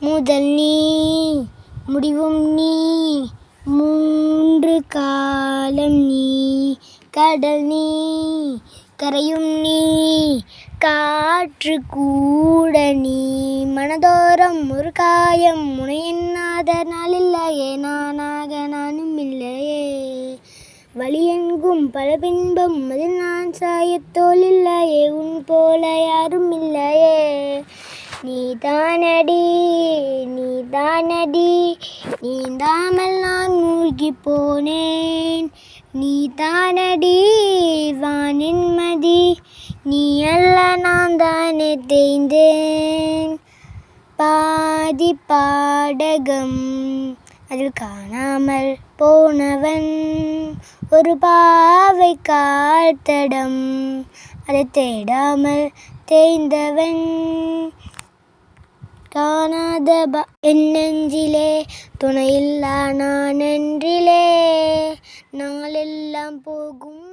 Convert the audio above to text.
முதல் நீ முடிவும் நீ மூன்று காலம் நீ கடல் நீ கரையும் நீ காற்று கூட நீ மனதோரம் ஒரு காயம் முனையென்னாத நாளில்லையே நானாக நானும் இல்லையே வழியெங்கும் பல பின்பம் அதில் நான் சாயத்தோல் இல்லையே உன் போல யாரும் இல்லையே நீதானடி நீதானடி நீந்தாமல் நான் மூழ்கி போனேன் நீதானடி வானின்மதி நீ அல்ல நான் தானே தேய்ந்தேன் பாதி பாடகம் அதில் காணாமல் போனவன் ஒரு பாவை கால் தடம் அதை தேடாமல் தேய்ந்தவன் காணாத என் நெஞ்சிலே துணையில்லா நான் என்றிலே நாளெல்லாம் போகும்